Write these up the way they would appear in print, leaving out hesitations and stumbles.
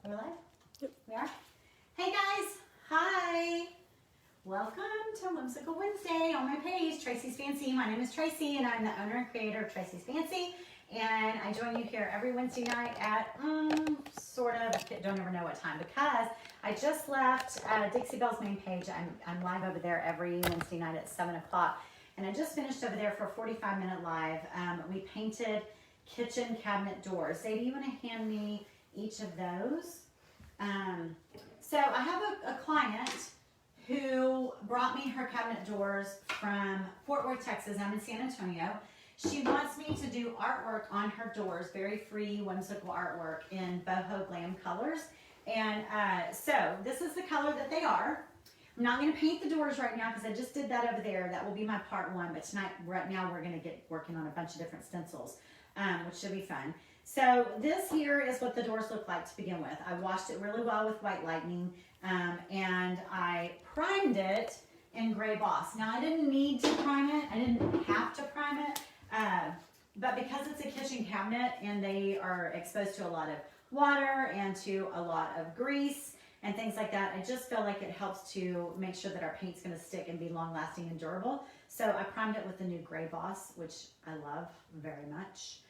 Are we live? Yep. We are? Hey guys! Hi! Welcome to Whimsical Wednesday on my page, Tracey's Fancy. My name is Tracey and I'm the owner and creator of Tracey's Fancy. And I join you here every Wednesday night at, don't ever know what time, because I just left Dixie Belle's main page. I'm live over there every Wednesday night at 7 o'clock. And I just finished over there for a 45-minute live. We painted kitchen cabinet doors. Sadie, you want to hand me each of those? So I have a client who brought me her cabinet doors from Fort Worth, Texas. I'm in San Antonio. She wants me to do artwork on her doors, very free, whimsical artwork in boho glam colors. And so this is the color that they are. I'm not going to paint the doors right now because I just did that over there. That will be my part one. But tonight, right now, we're going to get working on a bunch of different stencils, which should be fun. So this here is what the doors look like to begin with. I washed it really well with White Lightning, and I primed it in Gray B.O.S. Now, I didn't need to prime it. I didn't have to prime it. But because it's a kitchen cabinet and they are exposed to a lot of water and to a lot of grease and things like that, I just feel like it helps to make sure that our paint's going to stick and be long lasting and durable. So I primed it with the new Gray B.O.S, which I love very much.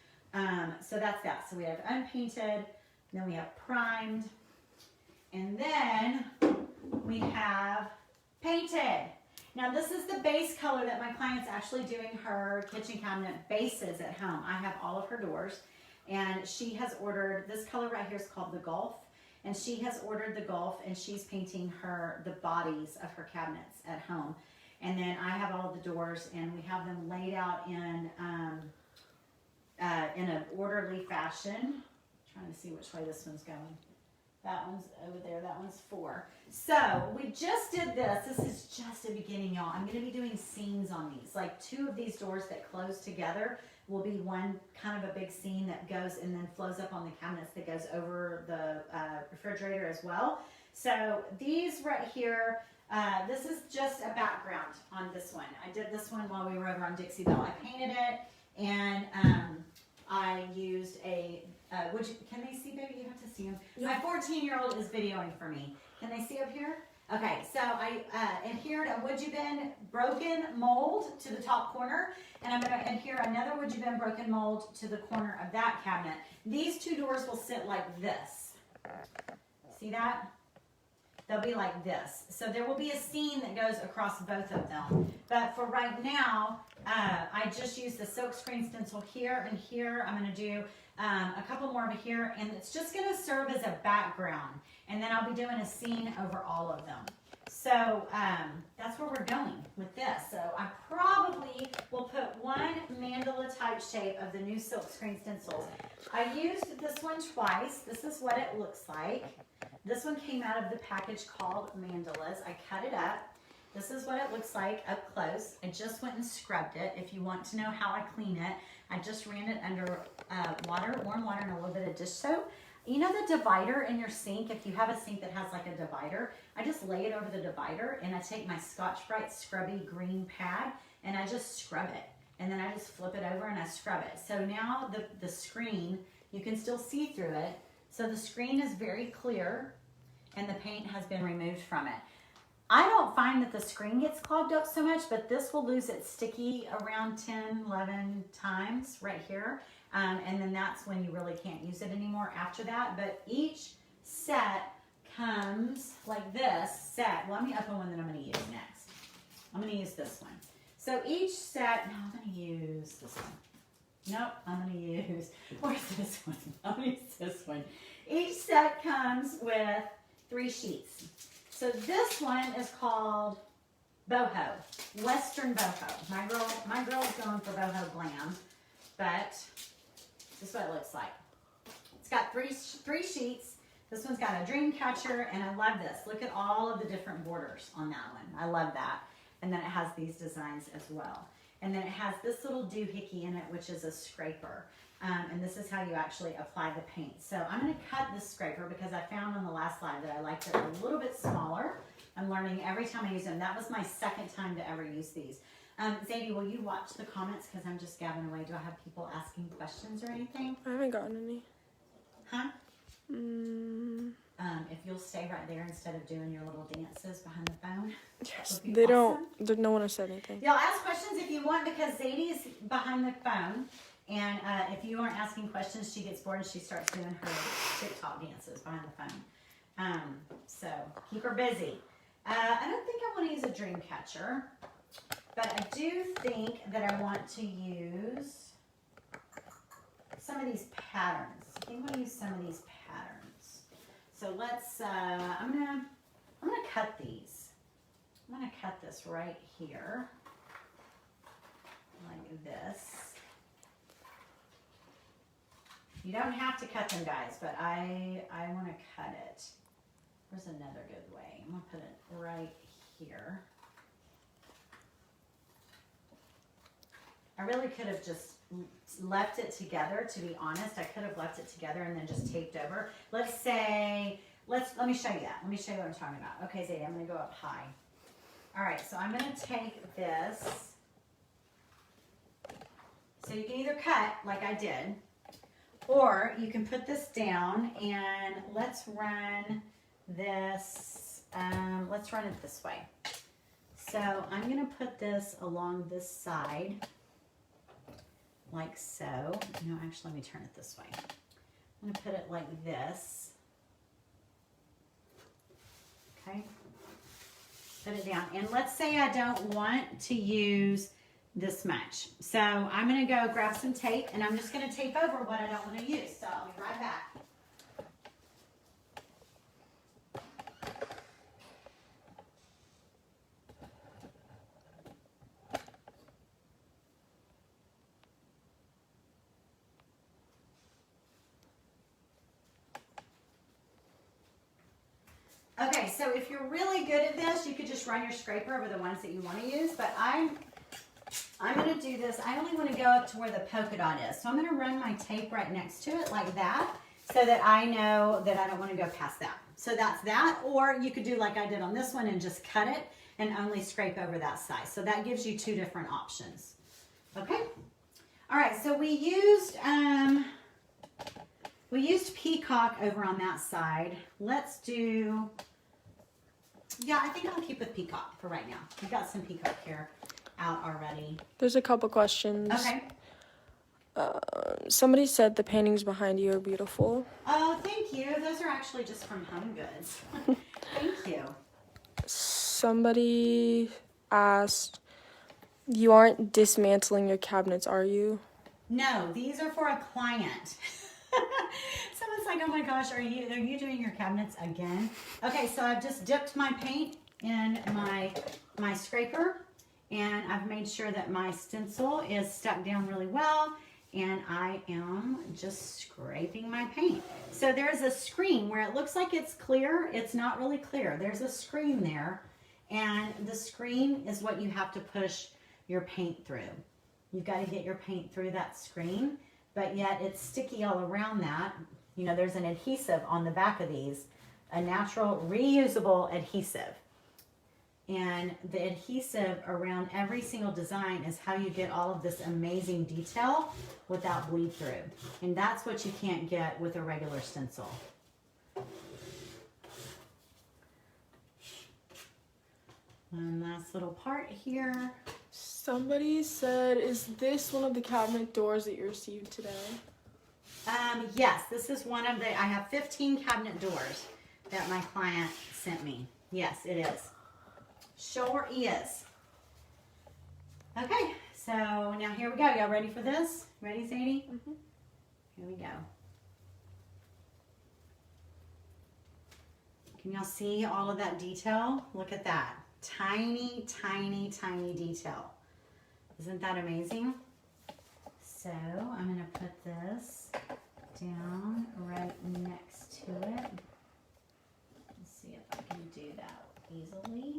So that's that. So we have unpainted, then we have primed, and then we have painted. Now this is the base color that my client's actually doing her kitchen cabinet bases at home. I have all of her doors, and she has ordered, this color right here is called the Gulf, and she has ordered the Gulf, and she's painting the bodies of her cabinets at home. And then I have all of the doors, and we have them laid out in an orderly fashion. I'm trying to see which way this one's going. That one's over there. That one's 4. So we just did this. This is just a beginning, y'all. I'm going to be doing scenes on these. Like 2 of these doors that close together will be one kind of a big scene that goes and then flows up on the cabinets that goes over the refrigerator as well. So these right here, this is just a background on this one. I did this one while we were over on Dixie Belle. I painted it, and I used a, can they see, baby? You have to see them. Yeah. My 14-year-old is videoing for me. Can they see up here? Okay, so I adhered a WoodUBend broken mold to the top corner, and I'm going to adhere another WoodUBend broken mold to the corner of that cabinet. These 2 doors will sit like this. See that? They'll be like this. So there will be a seam that goes across both of them. But for right now, I just used the silk screen stencil here and here. I'm going to do a couple more over here, and it's just going to serve as a background. And then I'll be doing a scene over all of them. So that's where we're going with this. So I probably will put one mandala type shape of the new silk screen stencils. I used this one twice. This is what it looks like. This one came out of the package called Mandalas. I cut it up. This is what it looks like up close. I just went and scrubbed it. If you want to know how I clean it, I just ran it under warm water and a little bit of dish soap. You know the divider in your sink, if you have a sink that has like a divider, I just lay it over the divider, and I take my Scotch-Brite scrubby green pad and I just scrub it. And then I just flip it over and I scrub it. So now the screen, you can still see through it. So the screen is very clear and the paint has been removed from it. I don't find that the screen gets clogged up so much, but this will lose its sticky around 10, 11 times right here. And then that's when you really can't use it anymore after that. But each set comes like this set. Well, let me open one that I'm going to use next. I'm going to use this one. So each set, no, I'm going to use this one. Nope, I'm going to use, where's this one? I'm going to use this one. Each set comes with 3 sheets. So this one is called Boho, Western Boho. My girl's going for Boho Glam, but this is what it looks like. It's got three sheets. This one's got a dream catcher, and I love this. Look at all of the different borders on that one. I love that. And then it has these designs as well. And then it has this little doohickey in it, which is a scraper. And this is how you actually apply the paint. So I'm going to cut this scraper because I found on the last slide that I liked it a little bit smaller. I'm learning every time I use them. That was my second time to ever use these. Zadie, will you watch the comments because I'm just gabbing away? Do I have people asking questions or anything? I haven't gotten any. Huh? stay right there instead of doing your little dances behind the phone? Yes, Would be they awesome. don't. No one has said anything. Y'all ask questions if you want because Zadie's behind the phone. And if you aren't asking questions, she gets bored and she starts doing her TikTok dances behind the phone. So keep her busy. I don't think I want to use a dream catcher, but I do think that I want to use some of these patterns. I think I'm going to use some of these patterns. So let's, I'm gonna cut these. I'm going to cut this right here, like this. You don't have to cut them, guys, but I want to cut it. Where's another good way? I'm going to put it right here. I really could have just left it together, to be honest. I could have left it together and then just taped over. Let's say, let me show you that. Let me show you what I'm talking about. Okay, Zadie, I'm going to go up high. All right, so I'm going to take this. So you can either cut like I did, or you can put this down and let's run this, let's run it this way. So I'm gonna put this along this side, like so. No, actually, let me turn it this way. I'm gonna put it like this. Okay, put it down. And let's say I don't want to use this much. So I'm going to go grab some tape and I'm just going to tape over what I don't want to use. So I'll be right back. Okay, so if you're really good at this, you could just run your scraper over the ones that you want to use, but I'm going to do this. I only want to go up to where the polka dot is. So I'm going to run my tape right next to it like that so that I know that I don't want to go past that. So that's that. Or you could do like I did on this one and just cut it and only scrape over that side. So that gives you two different options. Okay. All right. So we used Peacock over on that side. Let's do, yeah, I think I'll keep with Peacock for right now. We've got some Peacock here out already. There's a couple questions. Okay. Somebody said the paintings behind you are beautiful. Oh, thank you. Those are actually just from Home Goods. Thank you. Somebody asked, you aren't dismantling your cabinets, are you? No, these are for a client. Someone's like, oh my gosh, are you doing your cabinets again? Okay, so I've just dipped my paint in my scraper. And I've made sure that my stencil is stuck down really well. And I am just scraping my paint. So there's a screen where it looks like it's clear. It's not really clear. There's a screen there. And the screen is what you have to push your paint through. You've got to get your paint through that screen. But yet it's sticky all around that. You know, there's an adhesive on the back of these. A natural reusable adhesive. And the adhesive around every single design is how you get all of this amazing detail without bleed through. And that's what you can't get with a regular stencil. One last little part here. Somebody said, is this one of the cabinet doors that you received today? Yes, this is one of the, I have 15 cabinet doors that my client sent me. Yes, it is. Sure is. Okay, so now here we go. Y'all ready for this? Ready, Zadie? Mm-hmm. Here we go. Can y'all see all of that detail? Look at that. Tiny, tiny, tiny detail. Isn't that amazing? So I'm going to put this down right next to it. Let's see if I can do that easily.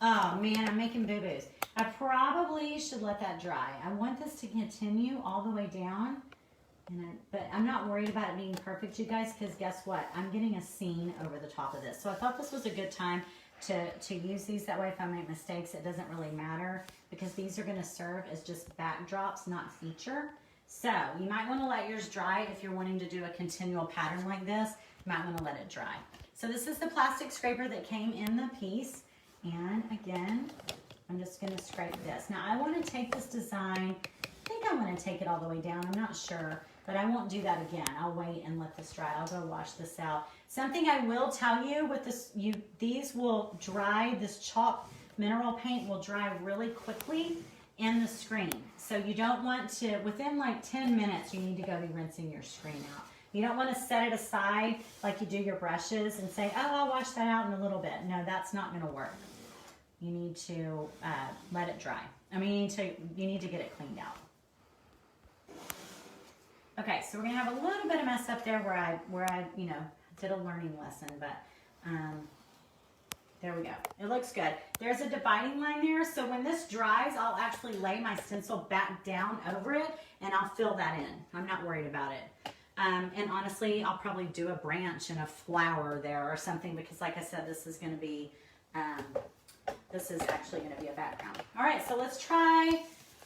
Oh man, I'm making boo-boos. I probably should let that dry. I want this to continue all the way down But I'm not worried about it being perfect, you guys, because guess what? I'm getting a scene over the top of this. So I thought this was a good time to use these. That way if I make mistakes, it doesn't really matter, because these are going to serve as just backdrops, not feature. So you might want to let yours dry if you're wanting to do a continual pattern like this. You might want to let it dry. So this is the plastic scraper that came in the piece. And again, I'm just going to scrape this. Now I want to take this design, I think I want to take it all the way down. I'm not sure, but I won't do that again. I'll wait and let this dry. I'll go wash this out. Something I will tell you with this, these will dry, this chalk mineral paint will dry really quickly in the screen. So you don't want to, within like 10 minutes, you need to go be rinsing your screen out. You don't want to set it aside like you do your brushes and say, oh, I'll wash that out in a little bit. No, that's not going to work. You need to let it dry. I mean, you need to get it cleaned out. Okay, so we're gonna have a little bit of mess up there where I did a learning lesson, but there we go. It looks good. There's a dividing line there, so when this dries, I'll actually lay my stencil back down over it and I'll fill that in. I'm not worried about it. And honestly, I'll probably do a branch and a flower there or something, because like I said, this is gonna be this is actually gonna be a background. All right, so let's try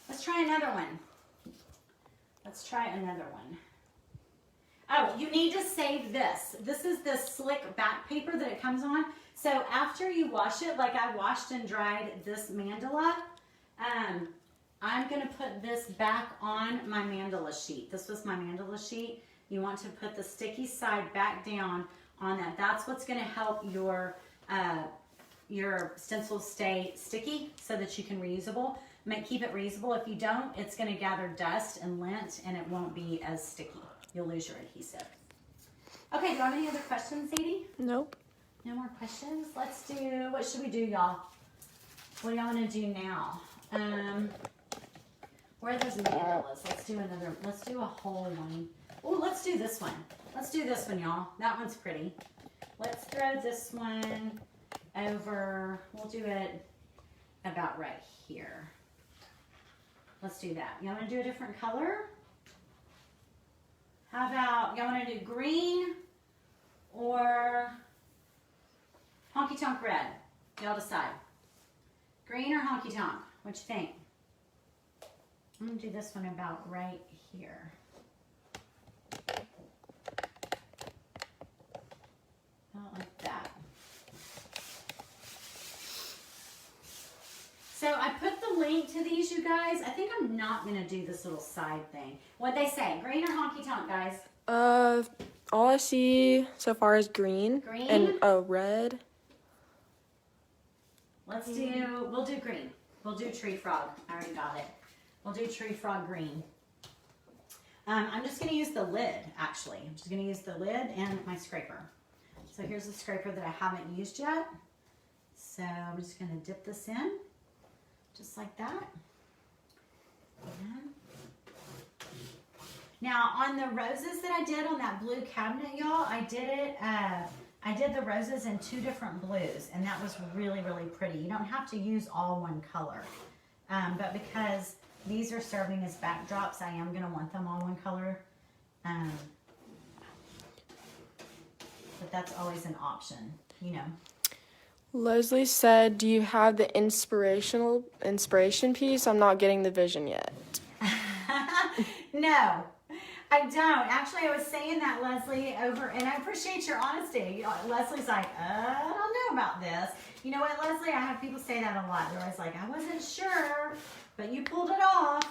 another one. Let's try another one. Oh, you need to save this. This is the slick back paper that it comes on. So after you wash it, like I washed and dried this mandala, I'm gonna put this back on my mandala sheet. This was my mandala sheet. You want to put the sticky side back down on that. That's what's gonna help your stencils stay sticky so that you can keep it reusable. If you don't, it's going to gather dust and lint and it won't be as sticky. You'll lose your adhesive. Okay, do you have any other questions, Sadie? Nope. No more questions? Let's do, what should we do, y'all? What do y'all want to do now? Where are those mandalas? Let's do a whole one. Oh, let's do this one. Let's do this one, y'all. That one's pretty. Let's throw this one over, we'll do it about right here. Let's do that. Y'all want to do a different color? How about, y'all want to do green or Honky Tonk Red? Y'all decide. Green or Honky Tonk? What you think? I'm going to do this one about right here. Not like that. So I put the link to these, you guys. I think I'm not going to do this little side thing. What'd they say? Green or Honky Tonk, guys? All I see so far is green. Green? And red. We'll do green. We'll do Tree Frog. I already got it. We'll do Tree Frog green. I'm just going to use the lid, actually. I'm just going to use the lid and my scraper. So here's the scraper that I haven't used yet. So I'm just going to dip this in. Just like that. Now on the roses that I did on that blue cabinet, y'all, I did the roses in 2 different blues, and that was really, really pretty. You don't have to use all one color, but because these are serving as backdrops, I am going to want them all one color. But that's always an option, you know. Leslie said, do you have the inspiration piece? I'm not getting the vision yet. No, I don't. Actually, I was saying that, Leslie, and I appreciate your honesty. Leslie's like, I don't know about this. You know what, Leslie? I have people say that a lot. They're always like, I wasn't sure, but you pulled it off.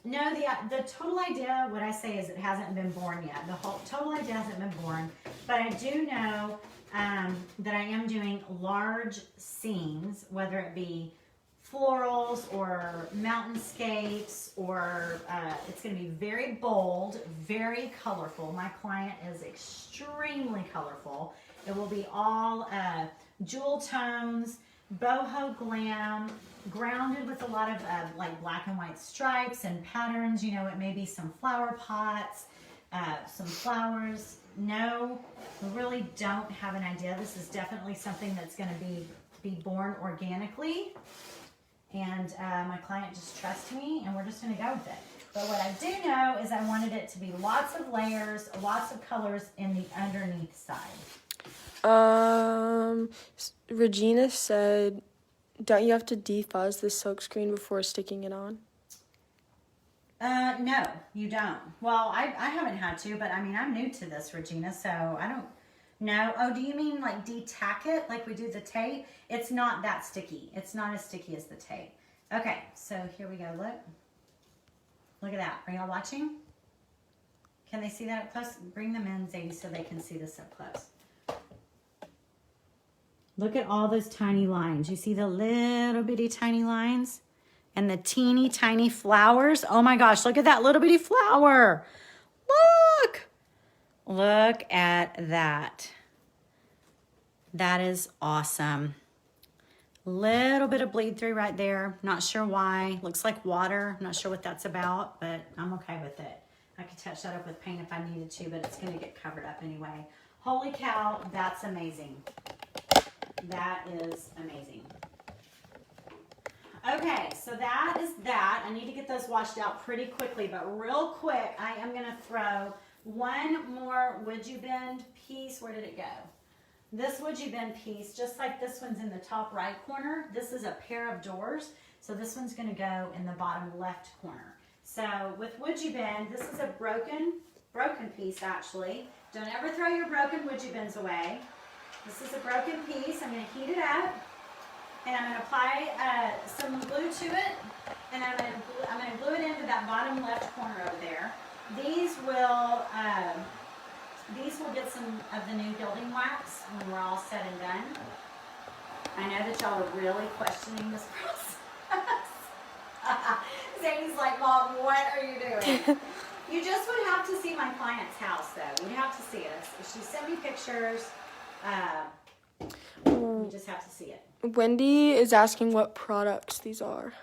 No, the total idea, what I say is it hasn't been born yet. The whole total idea hasn't been born, but I do know that I am doing large scenes, whether it be florals or mountainscapes, or it's going to be very bold, very colorful. My client is extremely colorful. It will be all jewel tones, boho glam, grounded with a lot of like black and white stripes and patterns. You know, it may be some flower pots, some flowers. No, we really don't have an idea. This is definitely something that's going to be born organically. And my client just trusts me, and we're just going to go with it. But what I do know is I wanted it to be lots of layers, lots of colors in the underneath side. Regina said, don't you have to defuzz the silkscreen before sticking it on? No, you don't. Well, I haven't had to, but I mean, I'm new to this, Regina, so I don't know. Oh, do you mean like de-tack it like we do the tape? It's not that sticky. It's not as sticky as the tape. Okay, so here we go. Look. Look at that. Are y'all watching? Can they see that up close? Bring them in, Zadie, so they can see this up close. Look at all those tiny lines. You see the little bitty tiny lines? And the teeny tiny flowers. Oh my gosh, look at that little bitty flower. Look. Look at that. That is awesome. Little bit of bleed through right there. Not sure why. Looks like water. Not sure what that's about, but I'm okay with it. I could touch that up with paint if I needed to, but it's going to get covered up anyway. Holy cow, that's amazing. That is amazing. Okay, so that is that. I need to get those washed out pretty quickly, but real quick, I am going to throw one more WoodUBend piece. Where did it go? This WoodUBend piece, just like this one's in the top right corner, this is a pair of doors, so this one's going to go in the bottom left corner. So with WoodUBend, this is a broken piece actually. Don't ever throw your broken WoodUBends away. This is a broken piece. I'm going to heat it up. And I'm going to apply some glue to it, and I'm going to glue it into that bottom left corner over there. These will get some of the new Gilding Wax when we're all said and done. I know that y'all are really questioning this process. Zadie's like, Mom, what are you doing? You just would have to see my client's house, though. You'd have to see it. If she sent me pictures, you just have to see it. Wendy is asking what products these are.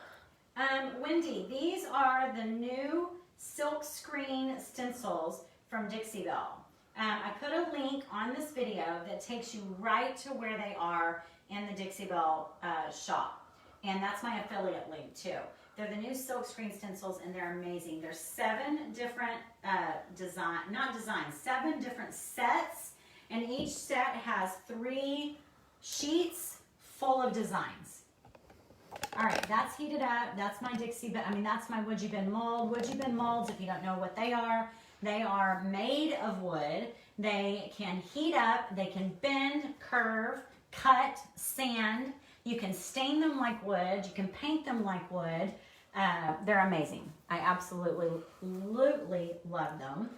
Wendy, these are the new silk screen stencils from Dixie Belle. I put a link on this video that takes you right to where they are in the Dixie Belle shop. And that's my affiliate link too. They're the new silk screen stencils and they're amazing. There's 7 different seven different sets, and each set has 3 sheets full of designs. All right, that's heated up. That's my that's my WoodUBend mold. WoodUBend molds, if you don't know what they are made of wood. They can heat up, they can bend, curve, cut, sand. You can stain them like wood. You can paint them like wood. They're amazing. I absolutely love them.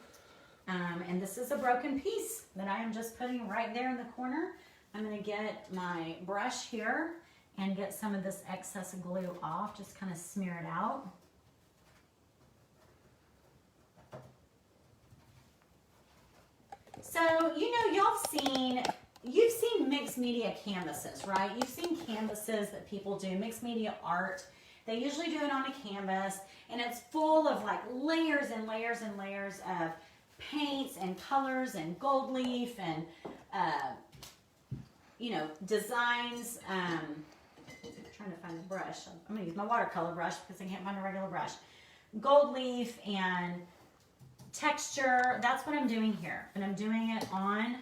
And this is a broken piece that I am just putting right there in the corner. I'm going to get my brush here and get some of this excess glue off. Just kind of smear it out. So, you know, you've seen mixed media canvases, right? You've seen canvases that people do, mixed media art. They usually do it on a canvas, and it's full of like layers and layers and layers of paints and colors and gold leaf and you know, designs. I'm trying to find the brush. I'm going to use my watercolor brush because I can't find a regular brush. Gold leaf and texture. That's what I'm doing here. And I'm doing it on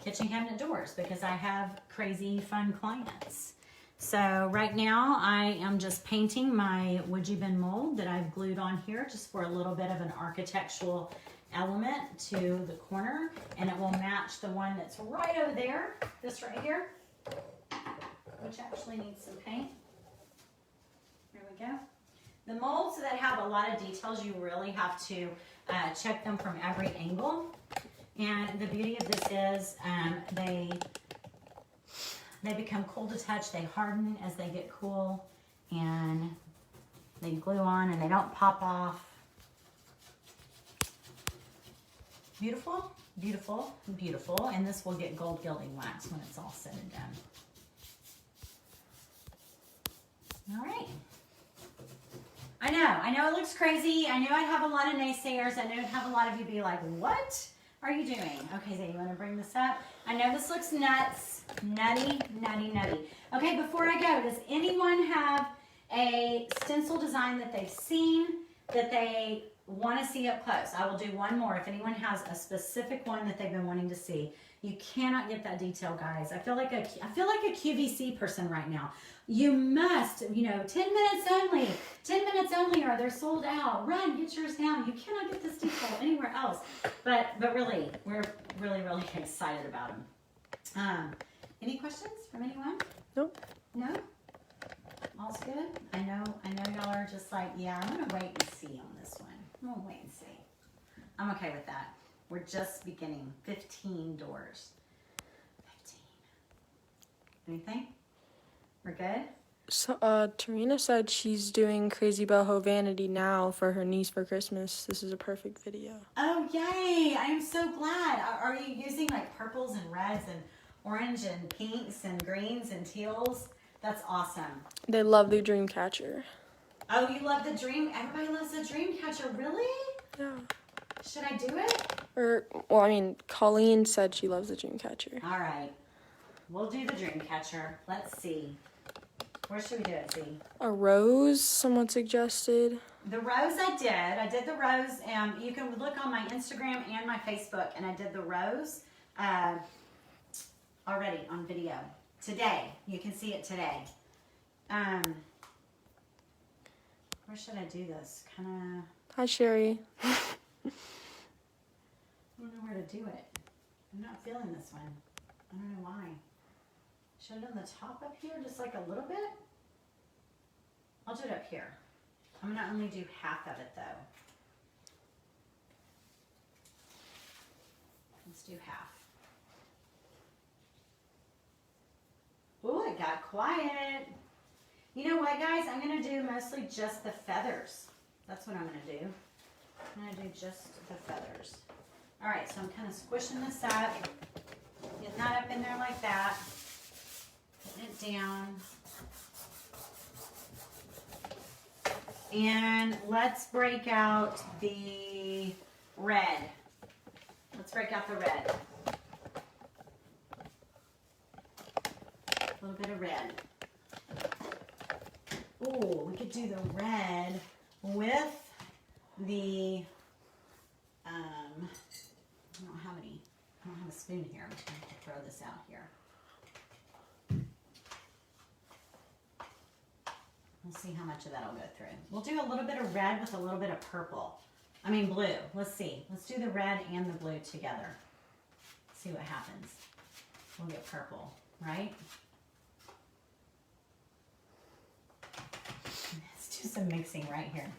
kitchen cabinet doors because I have crazy fun clients. So right now I am just painting my WoodUBend mold that I've glued on here just for a little bit of an architectural element to the corner, and it will match the one that's right over there, this right here, which actually needs some paint. There we go. The molds that have a lot of details, you really have to check them from every angle. And the beauty of this is they become cool to touch. They harden as they get cool, and they glue on and they don't pop off. Beautiful, beautiful, beautiful. And this will get gold gilding wax when it's all said and done. All right. I know it looks crazy. I know I'd have a lot of naysayers. I know I'd have a lot of you be like, what are you doing? Okay, Zay, you want to bring this up? I know this looks nuts. Nutty, nutty, nutty. Okay, before I go, does anyone have a stencil design that they've seen that they want to see up close. I will do one more. If anyone has a specific one that they've been wanting to see, you cannot get that detail, guys. I feel like a QVC person right now. You must, 10 minutes only. 10 minutes only, or they're sold out. Run, get yours now. You cannot get this detail anywhere else. But really, we're really, really excited about them. Any questions from anyone? Nope. No? All's good? I know y'all are just like, yeah, I'm gonna wait and see on this one. I'm gonna wait and see. I'm okay with that. We're just beginning. 15 doors. 15. Anything? We're good? So, Tarina said she's doing Crazy Boho Vanity now for her niece for Christmas. This is a perfect video. Oh, yay! I am so glad. Are you using like purples and reds and orange and pinks and greens and teals? That's awesome. They love the dream catcher. Oh, you love the dream? Everybody loves the dream catcher. Really? Yeah. Should I do it? Colleen said she loves the dream catcher. All right. We'll do the dream catcher. Let's see. Where should we do it, Z? A rose, someone suggested. The rose I did. I did the rose. You can look on my Instagram and my Facebook, and I did the rose already on video. Today. You can see it today. Where should I do this? Kind of... Hi, Sherry. I don't know where to do it. I'm not feeling this one. I don't know why. Should I do the top up here, just like a little bit? I'll do it up here. I'm gonna only do half of it though. Let's do half. Ooh, it got quiet. You know what, guys? I'm gonna do mostly just the feathers. That's what I'm gonna do. I'm gonna do just the feathers. All right, so I'm kind of squishing this up, getting that up in there like that, putting it down. And let's break out the red. Let's break out the red. A little bit of red. Ooh, we could do the red with the, I don't have a spoon here. I'm just going to throw this out here. We'll see how much of that will go through. We'll do a little bit of red with a little bit of purple. Blue. Let's see. Let's do the red and the blue together. See what happens. We'll get purple, right? Let's do some mixing right here.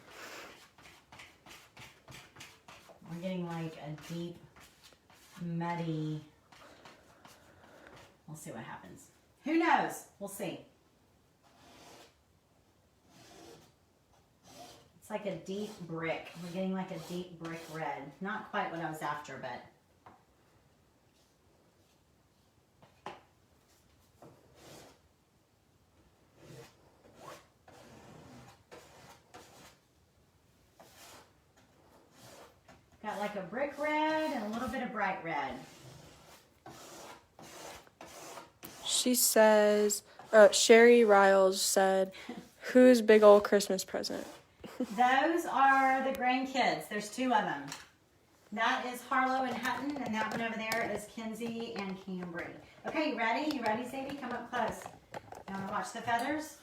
We're getting like a deep, muddy. We'll see what happens. Who knows? We'll see. It's like a deep brick. We're getting like a deep brick red. Not quite what I was after, but. Got like a brick red and a little bit of bright red. She says, Sherry Riles said, whose big old Christmas present? Those are the grandkids. There's two of them. That is Harlow and Hutton, and that one over there is Kinsey and Cambry. Okay, you ready? You ready, Sadie? Come up close. You want to watch the feathers?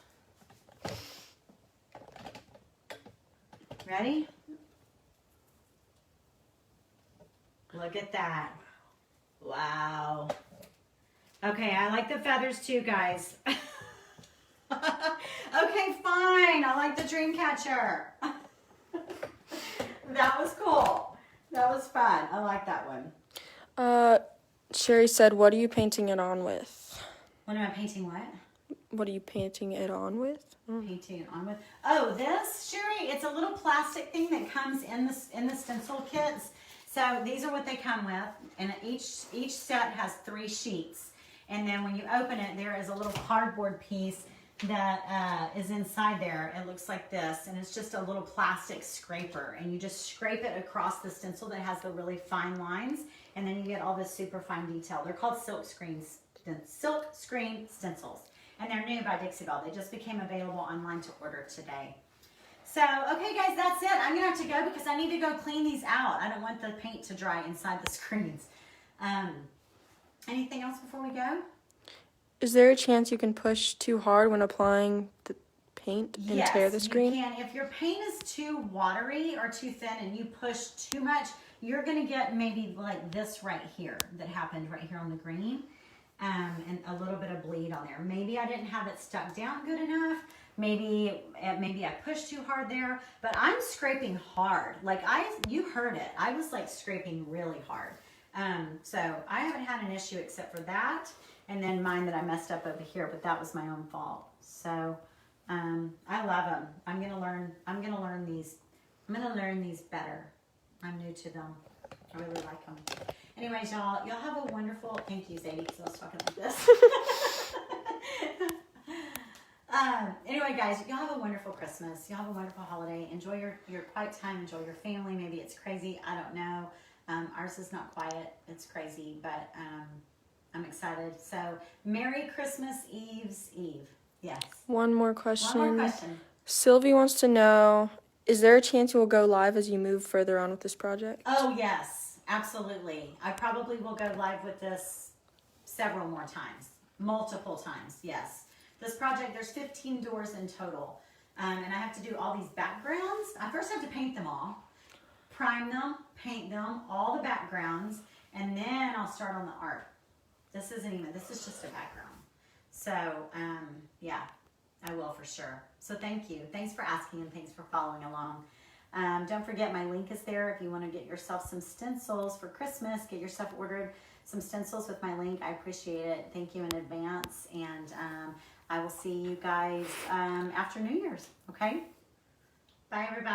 Ready? Look at that. Wow. Okay, I like the feathers too, guys. Okay, fine. I like the dream catcher. That was cool. That was fun. I like that one. Sherry said, what are you painting it on with? What am I painting what? What are you painting it on with? Painting it on with. Oh, this, Sherry, it's a little plastic thing that comes in the stencil kits. So these are what they come with, and each set has 3 sheets. And then when you open it, there is a little cardboard piece that is inside there. It looks like this, and it's just a little plastic scraper, and you just scrape it across the stencil that has the really fine lines, and then you get all this super fine detail. They're called silk screen stencils, and they're new by Dixie Belle. They just became available online to order today. So, okay guys, that's it. I'm gonna have to go because I need to go clean these out. I don't want the paint to dry inside the screens. Anything else before we go? Is there a chance you can push too hard when applying the paint and tear the screen? Yes, you can. If your paint is too watery or too thin and you push too much, you're gonna get maybe like this right here that happened right here on the green, and a little bit of bleed on there. Maybe I didn't have it stuck down good enough. Maybe I pushed too hard there, but I'm scraping hard. Like you heard it. I was like scraping really hard. So I haven't had an issue except for that, and then mine that I messed up over here, but that was my own fault. So I love them. I'm gonna learn these better. I'm new to them. I really like them. Anyways, y'all have a wonderful. Thank you, Zadie, because I was talking like this. Anyway, guys, y'all have a wonderful Christmas. Y'all have a wonderful holiday. Enjoy your quiet time. Enjoy your family. Maybe it's crazy. I don't know. Ours is not quiet. It's crazy, but I'm excited. So, Merry Christmas Eve's Eve. Yes. One more question. One more question. Sylvie wants to know, is there a chance you will go live as you move further on with this project? Oh, yes. Absolutely. I probably will go live with this several more times. Multiple times, yes. This project, there's 15 doors in total. And I have to do all these backgrounds. I first have to paint them all, prime them, paint them, all the backgrounds, and then I'll start on the art. This is just a background. So, yeah, I will for sure. So thank you. Thanks for asking and thanks for following along. Don't forget my link is there if you want to get yourself some stencils for Christmas. Get yourself ordered some stencils with my link. I appreciate it. Thank you in advance. And I will see you guys after New Year's. Okay? Bye, everybody.